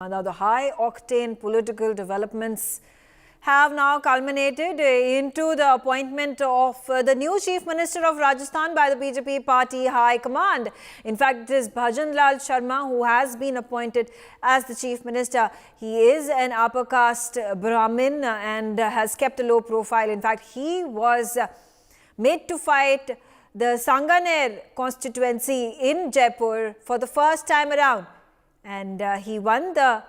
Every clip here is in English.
Now, the high-octane political developments have now culminated into the appointment of the new Chief Minister of Rajasthan by the BJP party High Command. In fact, it is Bhajan Sharma who has been appointed as the Chief Minister. He is an upper caste Brahmin and has kept a low profile. In fact, he was made to fight the Sanganer constituency in Jaipur for the first time around. And he won the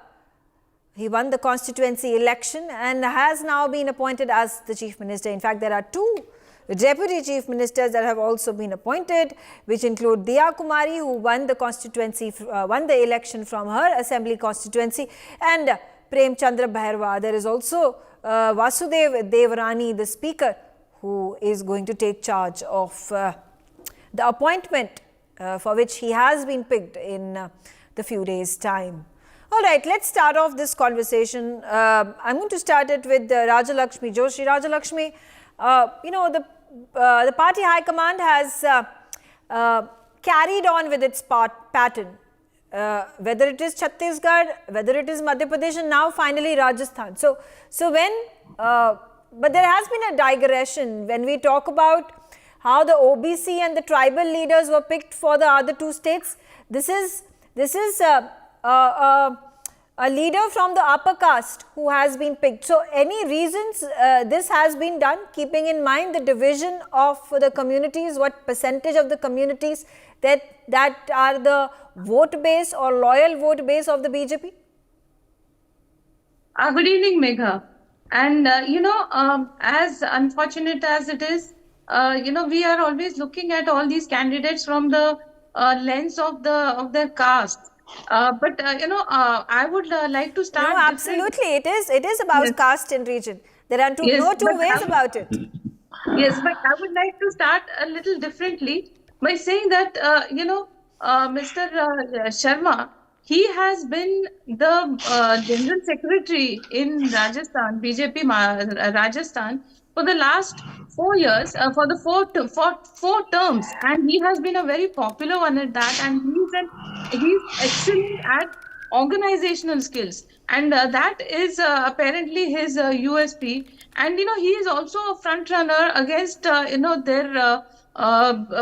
constituency election and has now been appointed as the Chief Minister. In fact, there are two Deputy Chief Ministers that have also been appointed, which include Diya Kumari, who won the election from her assembly constituency, and Prem Chandra Bhairwa. There is also Vasudev Devrani, the Speaker, who is going to take charge of the appointment for which he has been picked in the few days' time. All right, let's start off this conversation. I'm going to start it with Rajalakshmi Joshi. Rajalakshmi, the party high command has carried on with its pattern, whether it is Chhattisgarh, whether it is Madhya Pradesh, and now finally Rajasthan. But there has been a digression when we talk about how the OBC and the tribal leaders were picked for the other two states. This is a leader from the upper caste who has been picked. So, any reasons this has been done, keeping in mind the division of the communities, what percentage of the communities that are the vote base or loyal vote base of the BJP? Good evening, Megha. And, as unfortunate as it is, we are always looking at all these candidates from the lens of their caste. I would like to start. No, absolutely. It is about caste and region. There are no two ways about it. Yes, but I would like to start a little differently by saying that, Mr. Sharma, he has been the General Secretary in Rajasthan, BJP Rajasthan, for the last 4 years, for the four terms, and he has been a very popular one at that, and he's excellent at organizational skills, and that is apparently his USP. And he is also a front runner against their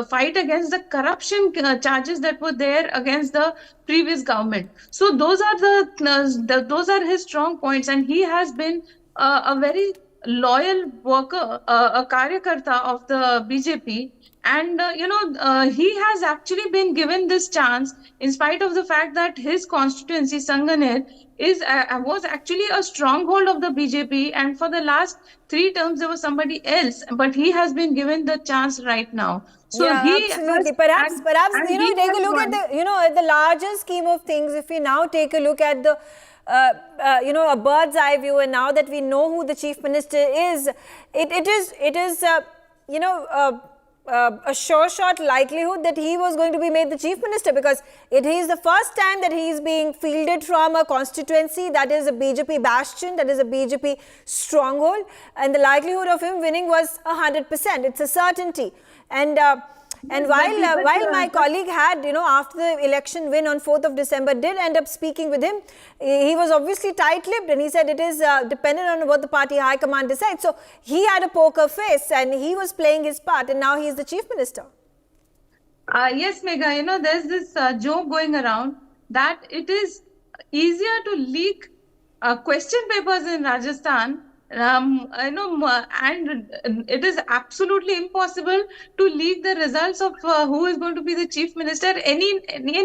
fight against the corruption charges that were there against the previous government. So those are his strong points, and he has been a very loyal worker, a karyakarta of the BJP, and he has actually been given this chance in spite of the fact that his constituency Sanganer was actually a stronghold of the BJP, and for the last 3 terms there was somebody else, but he has been given the chance right now. So yeah, absolutely. Perhaps take a look at the larger scheme of things. If we now take a look at the a bird's eye view, and now that we know who the Chief Minister is, it is a sure shot likelihood that he was going to be made the Chief Minister, because it is the first time that he is being fielded from a constituency that is a BJP bastion, that is a BJP stronghold, and the likelihood of him winning was 100%. It's a certainty. And while my colleague had, after the election win on 4th of December, did end up speaking with him, he was obviously tight-lipped, and he said it is dependent on what the party high command decides. So he had a poker face and he was playing his part, and now he is the Chief Minister. Yes, Megha, there's this joke going around that it is easier to leak question papers in Rajasthan, and it is absolutely impossible to leak the results of who is going to be the Chief Minister in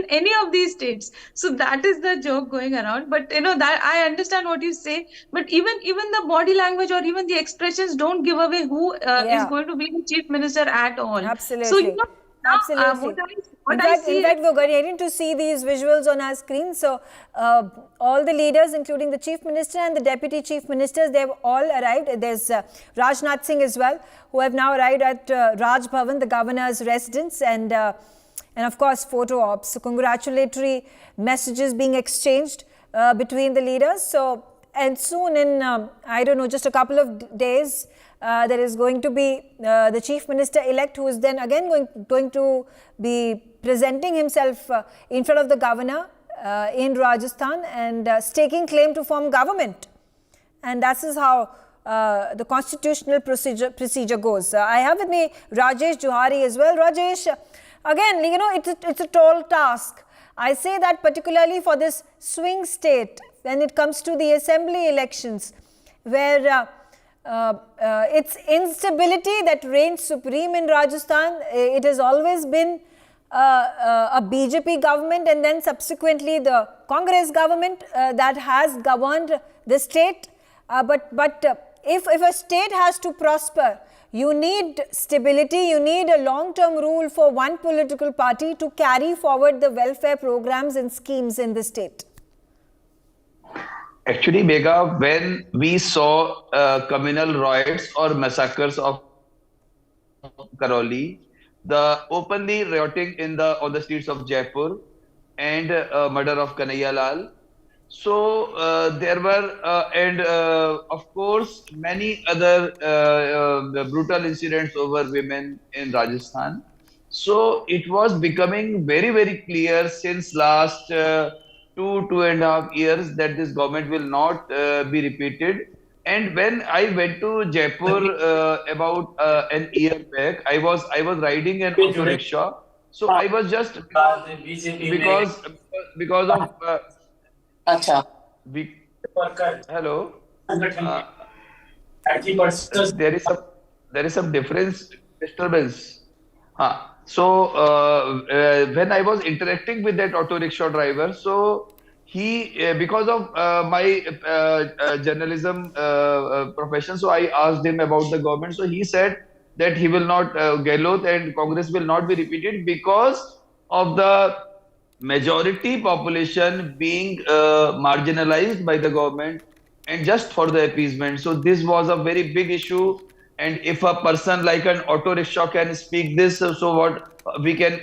any of these states. So that is the joke going around. But that I understand what you say. But even the body language or even the expressions don't give away who is going to be the Chief Minister at all. Absolutely. So absolutely. In fact, we're getting to see these visuals on our screen. So, all the leaders, including the Chief Minister and the Deputy Chief Ministers, they've all arrived. There's Rajnath Singh as well, who have now arrived at Raj Bhavan, the governor's residence, and of course, photo ops. So, congratulatory messages being exchanged between the leaders. So, and soon in, I don't know, just a couple of days, there is going to be the Chief Minister-elect, who is then again going to be presenting himself in front of the governor in Rajasthan and staking claim to form government. And that is how the constitutional procedure goes. I have with me Rajesh Johari as well. Rajesh, again, it's a tall task. I say that particularly for this swing state, when it comes to the assembly elections, where it's instability that reigns supreme in Rajasthan. It has always been a BJP government and then subsequently the Congress government that has governed the state. But if a state has to prosper, you need stability, you need a long-term rule for one political party to carry forward the welfare programs and schemes in the state. Actually, Megha, when we saw communal riots or massacres of Karoli, the openly rioting on the streets of Jaipur and murder of Kanhaiya Lal, so there were of course many other brutal incidents over women in Rajasthan. So it was becoming very, very clear since last 2.5 years that this government will not be repeated. And when I went to Jaipur about an year back, I was riding an auto rickshaw. So I was just because of hello. There is some disturbance. So when I was interacting with that auto rickshaw driver, so he because of my journalism profession, so I asked him about the government. So he said that he will not Gehlot and Congress will not be repeated because of the majority population being marginalized by the government and just for the appeasement. So this was a very big issue. And if a person like an auto rickshaw can speak this, so what we can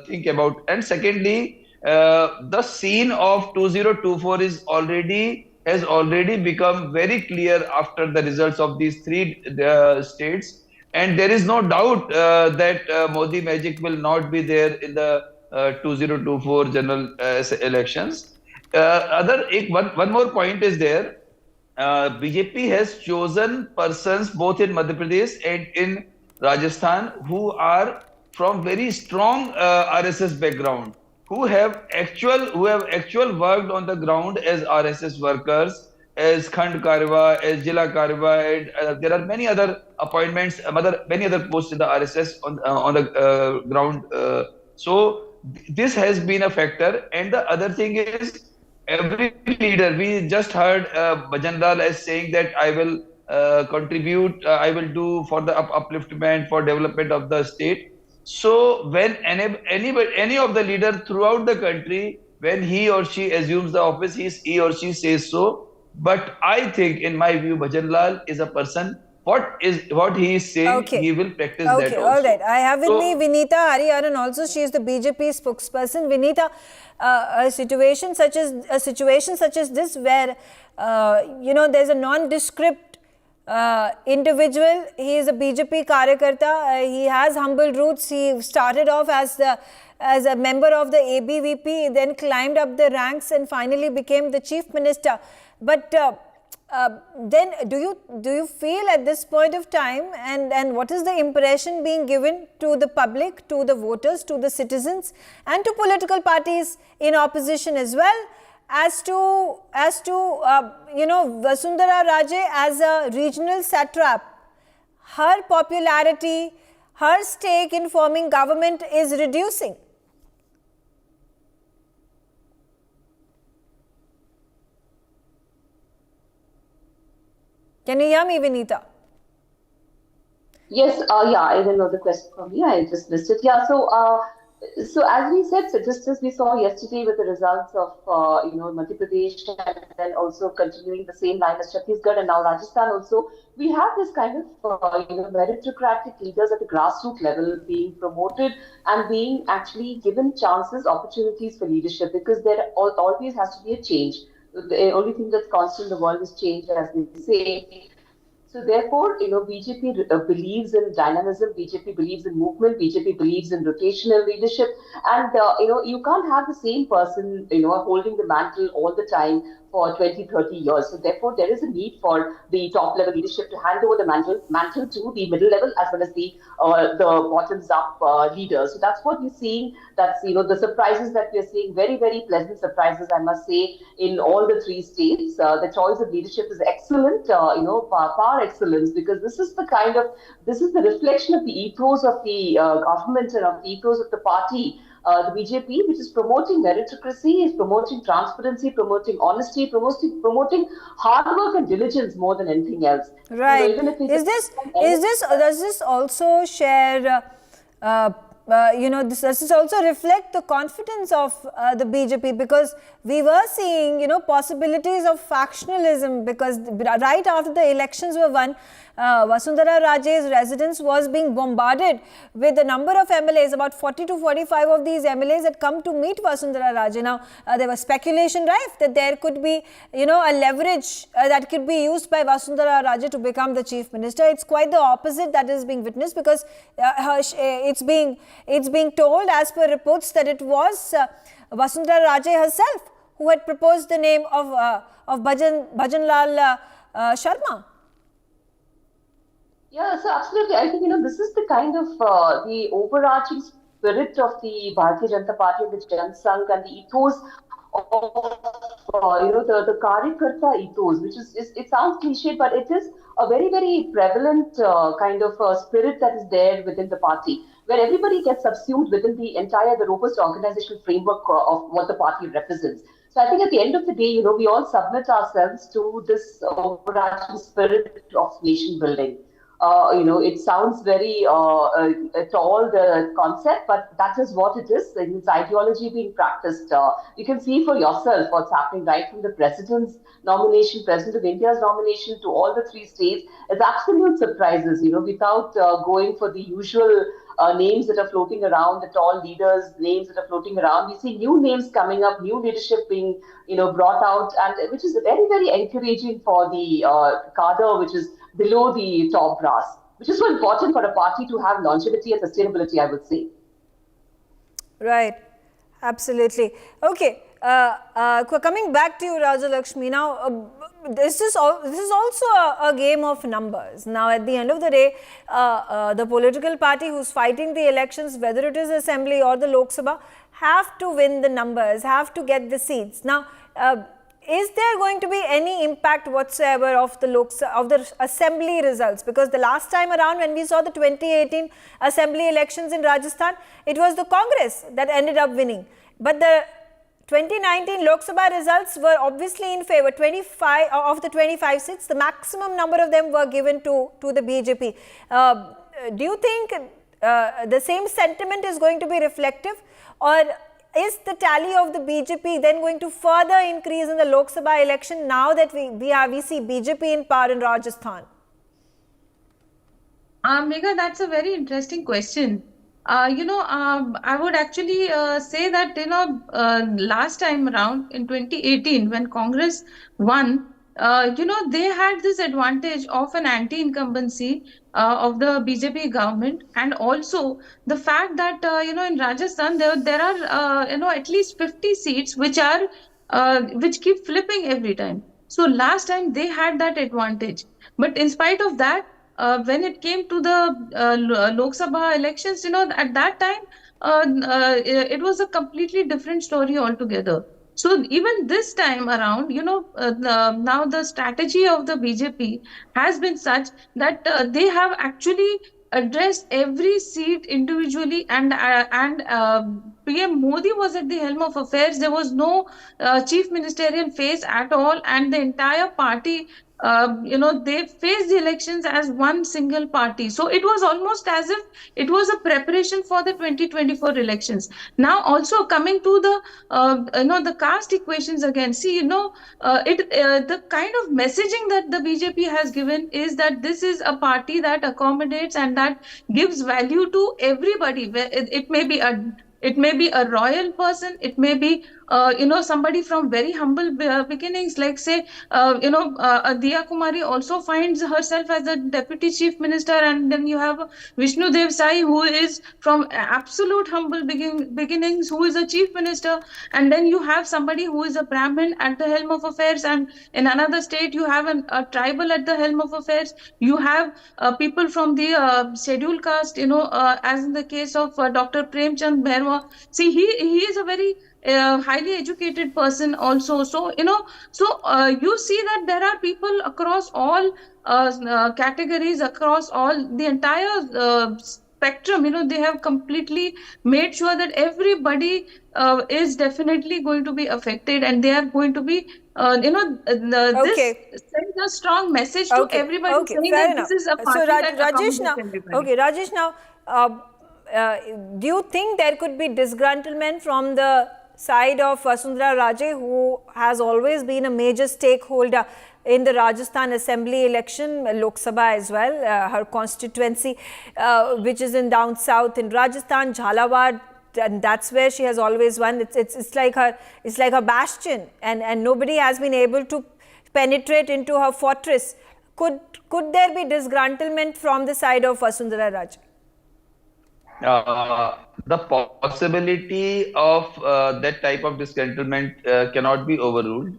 think about. And secondly, the scene of 2024 has already become very clear after the results of these three states. And there is no doubt that Modi magic will not be there in the 2024 general elections. One more point is there. BJP has chosen persons both in Madhya Pradesh and in Rajasthan who are from very strong RSS background, who have actual worked on the ground as RSS workers, as Khand Karwa, as Jila Karwa, and there are many other appointments, many other posts in the RSS on the ground. So this has been a factor. And the other thing is, every leader, we just heard Bhajan as saying that I will contribute, I will do for the upliftment, for development of the state. So when any of the leaders throughout the country, when he or she assumes the office, he or she says so. But I think, in my view, Bhajan Lal is a person, what he is saying, he will practice that also. All right. I have with me Vinita Hariharan also. She is the BJP spokesperson. Vinita, a situation such as this where, there's a nondescript individual. He is a BJP Karyakarta. He has humble roots. He started off as a member of the ABVP, then climbed up the ranks and finally became the chief minister. But then do you feel at this point of time, and what is the impression being given to the public, to the voters, to the citizens, and to political parties in opposition as well, as to Vasundhara Raje as a regional satrap? Her popularity, her stake in forming government is reducing. Can you hear me, Vinita? Yes, I didn't know the question from me. I just missed it. Yeah, so as we said, so just as we saw yesterday with the results of Madhya Pradesh, and then also continuing the same line as Chhattisgarh and now Rajasthan also, we have this kind of meritocratic leaders at the grassroots level being promoted and being actually given chances, opportunities for leadership, because there always has to be a change. The only thing that's constant in the world is change, as they say. So therefore, BJP believes in dynamism, BJP believes in movement, BJP believes in rotational leadership, and you can't have the same person, holding the mantle all the time for 20, 30 years. So therefore, there is a need for the top level leadership to hand over the mantle to the middle level as well as the bottoms up leaders. So that's what we're seeing. That's the surprises that we're seeing. Very, very pleasant surprises, I must say, in all the three states. The choice of leadership is excellent. Par excellence, because this is the reflection of the ethos of the government and of the ethos of the party. The BJP, which is promoting meritocracy, is promoting transparency, promoting honesty, promoting hard work and diligence more than anything else. Right. Even if does this also share, does this also reflect the confidence of the BJP? Because we were seeing, possibilities of factionalism, because right after the elections were won, Vasundhara Raje's residence was being bombarded with a number of MLAs. About 40 to 45 of these MLAs had come to meet Vasundhara Raje. Now, there was speculation, right, that there could be, a leverage that could be used by Vasundhara Raje to become the chief minister. It's quite the opposite that is being witnessed, because it's being told, as per reports, that it was Vasundhara Raje herself who had proposed the name of Bhajan Lal Sharma. Yeah, so absolutely. I think, this is the kind of the overarching spirit of the Bharatiya Janata Party, the Jan Sangh, and the ethos of, the Karyakarta ethos, which it sounds cliche, but it is a very, very prevalent kind of spirit that is there within the party, where everybody gets subsumed within the robust organizational framework of what the party represents. So I think at the end of the day, we all submit ourselves to this overarching spirit of nation building. It sounds very tall, the concept, but that is what it is. It's ideology being practiced. You can see for yourself what's happening right from the president's nomination, President of India's nomination, to all the three states. It's absolute surprises, without going for the usual names that are floating around, the tall leaders' names that are floating around. We see new names coming up, new leadership being, brought out, and which is very, very encouraging for the cadre, which is below the top brass, which is so important for a party to have longevity and sustainability, I would say. Right, absolutely. Okay, coming back to you, Rajalakshmi, now this is also a game of numbers. Now, at the end of the day, the political party who's fighting the elections, whether it is Assembly or the Lok Sabha, have to win the numbers, have to get the seats. Now, is there going to be any impact whatsoever of the Assembly results? Because the last time around, when we saw the 2018 Assembly elections in Rajasthan, it was the Congress that ended up winning. But the 2019 Lok Sabha results were obviously in favor. 25 of the 25 seats, the maximum number of them were given to the BJP. Do you think the same sentiment is going to be reflective, or is the tally of the BJP then going to further increase in the Lok Sabha election now that we see BJP in power in Rajasthan? Megha, that's a very interesting question. I would actually say that, last time around in 2018, when Congress won, they had this advantage of an anti-incumbency of the BJP government, and also the fact that, in Rajasthan, there are, at least 50 seats which keep flipping every time. So last time they had that advantage. But in spite of that, when it came to the Lok Sabha elections, at that time, it was a completely different story altogether. So even this time around, now the strategy of the BJP has been such that they have actually addressed every seat individually, and PM Modi was at the helm of affairs. There was no chief ministerial phase at all, and the entire party, they faced the elections as one single party. So it was almost as if it was a preparation for the 2024 elections. Now, also coming to the caste equations again. See, the kind of messaging that the BJP has given is that this is a party that accommodates and that gives value to everybody. It may be a royal person, it may be somebody from very humble beginnings, like say, Diya Kumari also finds herself as a deputy chief minister, and then you have Vishnu Dev Sai, who is from absolute humble beginnings, who is a chief minister, and then you have somebody who is a Brahmin at the helm of affairs, and in another state you have a tribal at the helm of affairs. You have people from the scheduled caste, as in the case of Dr. Premchand Bhairwa. See, he is a very highly educated person also. So you see that there are people across all categories, across all the entire spectrum. They have completely made sure that everybody is definitely going to be affected, and they are going to be this sends a strong message to everybody, saying fair that enough. this is a party that Rajesh, accommodates now, everybody. Rajesh, now, do you think there could be disgruntlement from the side of Vasundhara Raje, who has always been a major stakeholder in the Rajasthan Assembly election, Lok Sabha as well, her constituency, which is in down south in Rajasthan, Jhalawar, and that's where she has always won. It's like her bastion, and nobody has been able to penetrate into her fortress. Could there be disgruntlement from the side of Vasundhara Raje? The possibility of that type of disgruntlement cannot be overruled.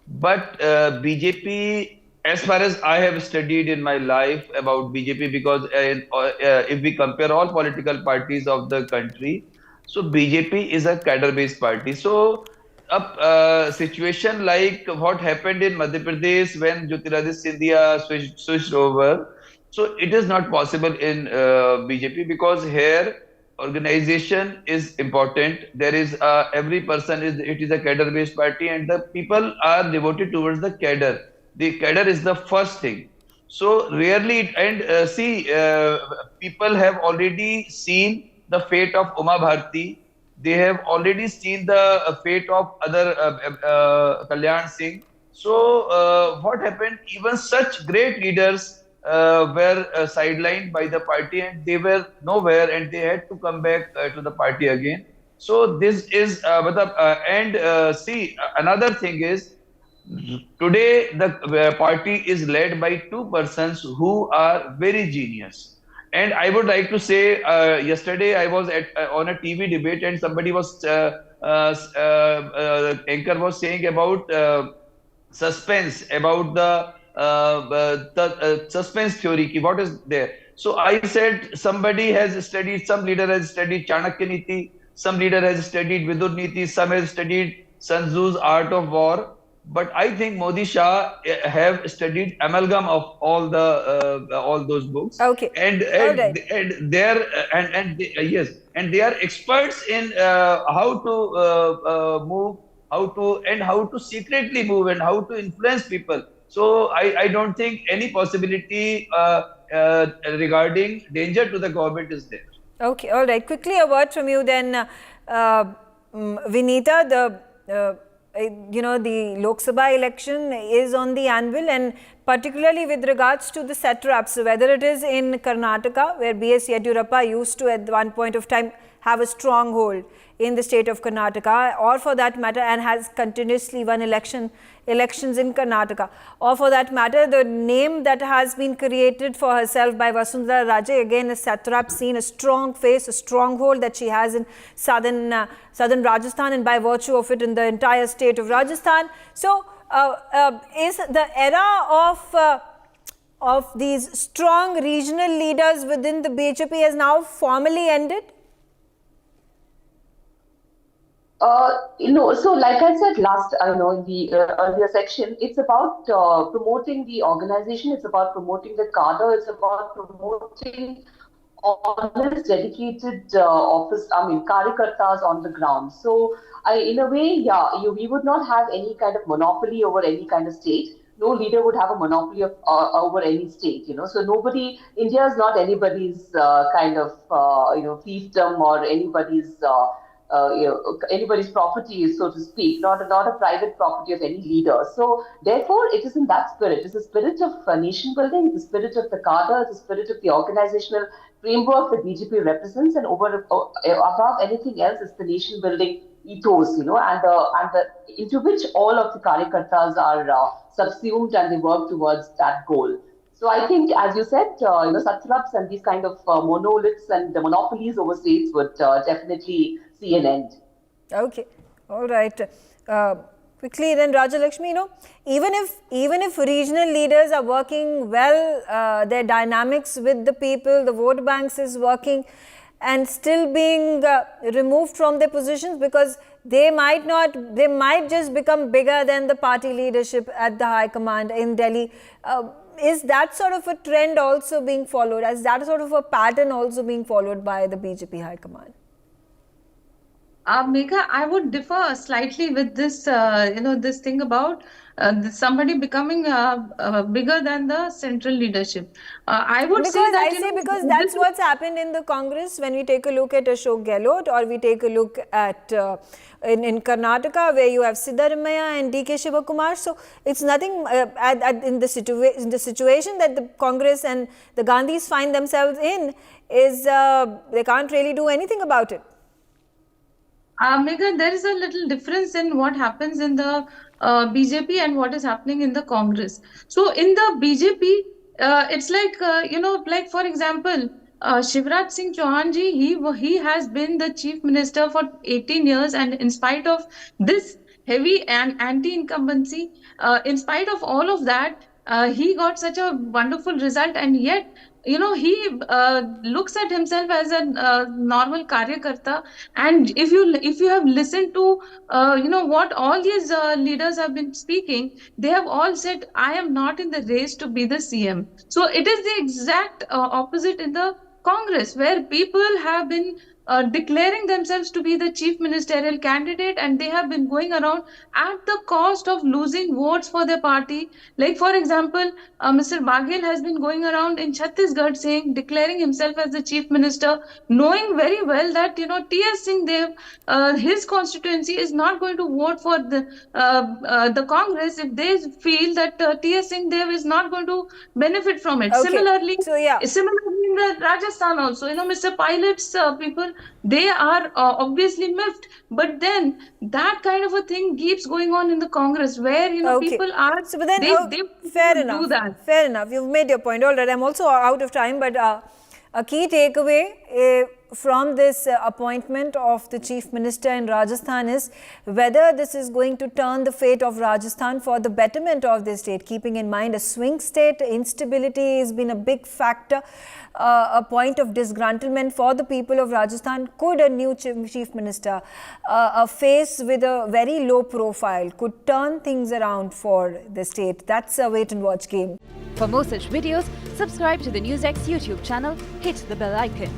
But BJP, as far as I have studied in my life about BJP, because if we compare all political parties of the country, so BJP is a cadre-based party. So a situation like what happened in Madhya Pradesh when Jyotiradish Scindia switched over, so it is not possible in BJP, because here organization is important. There is every person it is a cadre based party, and the people are devoted towards the cadre. The cadre is the first thing. So rarely, and see, people have already seen the fate of Uma Bharti. They have already seen the fate of other Kalyan Singh. So what happened? Even such great leaders were sidelined by the party, and they were nowhere, and they had to come back to the party again. So this is see, another thing is, today the party is led by two persons who are very genius. And I would like to say, yesterday I was on a TV debate, and somebody was anchor was saying about suspense, about the suspense theory, ki what is there. So I said, somebody has studied, some leader has studied Chanakya Niti, some leader has studied Vidur Niti, some has studied Sun Tzu's Art of War. But I think Modi Shah have studied amalgam of all those books. Okay. And yes, and they are experts in how to move, how to secretly move, and how to influence people. So I don't think any possibility regarding danger to the government is there. Okay, all right. Quickly, a word from you then, Vinita. The Lok Sabha election is on the anvil, and particularly with regards to the satraps, whether it is in Karnataka, where B.S. Yediyurappa used to at one point of time have a stronghold in the state of Karnataka, or for that matter, and has continuously won elections in Karnataka, or for that matter, the name that has been created for herself by Vasundhara Raje, again a satrap, seen a strong face, a stronghold that she has in southern Rajasthan, and by virtue of it in the entire state of Rajasthan. So is the era of these strong regional leaders within the BJP has now formally ended? So like I said last, in the earlier section, it's about promoting the organization, it's about promoting the cadre, it's about promoting honest, dedicated karyakartas on the ground. So, in a way, we would not have any kind of monopoly over any kind of state. No leader would have a monopoly of over any state, So nobody, India is not anybody's kind of, fiefdom, or anybody's anybody's property, so to speak, not a private property of any leader. So therefore, it is in that spirit. It's the spirit of nation building, it's the spirit of the cadre, it's the spirit of the organizational framework that BJP represents, and above anything else, it's the nation building ethos, and into which all of the Karyakartas are subsumed and they work towards that goal. So I think, as you said, satraps and these kind of monoliths and the monopolies over states would definitely see an end. Okay, all right. Quickly then, Rajalakshmi, even if regional leaders are working well, their dynamics with the people, the vote banks is working, and still being removed from their positions because they might just become bigger than the party leadership at the High Command in Delhi. Is that sort of a trend also being followed? Is that sort of a pattern also being followed by the BJP High Command? Megha, I would differ slightly with this, this thing about somebody becoming bigger than the central leadership. I would say that because that's what's happened in the Congress when we take a look at Ashok Gehlot, or we take a look at in Karnataka where you have Siddaramaiah and DK Shivakumar. So it's nothing in the situation that the Congress and the Gandhis find themselves in is they can't really do anything about it. Megha, there is a little difference in what happens in the BJP and what is happening in the Congress. So in the BJP, it's like, like for example, Shivraj Singh Chauhan ji, he has been the chief minister for 18 years, and in spite of this heavy and anti-incumbency, in spite of all of that, he got such a wonderful result, and yet he looks at himself as a normal karyakarta. And if you have listened to what all these leaders have been speaking, they have all said, I am not in the race to be the CM. So it is the exact opposite in the Congress, where people have been declaring themselves to be the chief ministerial candidate, and they have been going around at the cost of losing votes for their party. Like for example, Mr. Baghel has been going around in Chhattisgarh declaring himself as the chief minister, knowing very well that T.S. Singh Dev, his constituency is not going to vote for the Congress if they feel that T.S. Singh Dev is not going to benefit from it. Okay. Similarly Similarly in the Rajasthan also, Mr. Pilot's people, they are obviously miffed, but then that kind of a thing keeps going on in the Congress, where people are they fair enough. do that. Fair enough. You've made your point. All right. I'm also out of time, but a key takeaway from this appointment of the Chief Minister in Rajasthan is whether this is going to turn the fate of Rajasthan for the betterment of the state, keeping in mind a swing state, instability has been a big factor, a point of disgruntlement for the people of Rajasthan. Could a new Chief Minister, a face with a very low profile, could turn things around for the state? That's a wait and watch game. For more such videos, subscribe to the NewsX YouTube channel, hit the bell icon.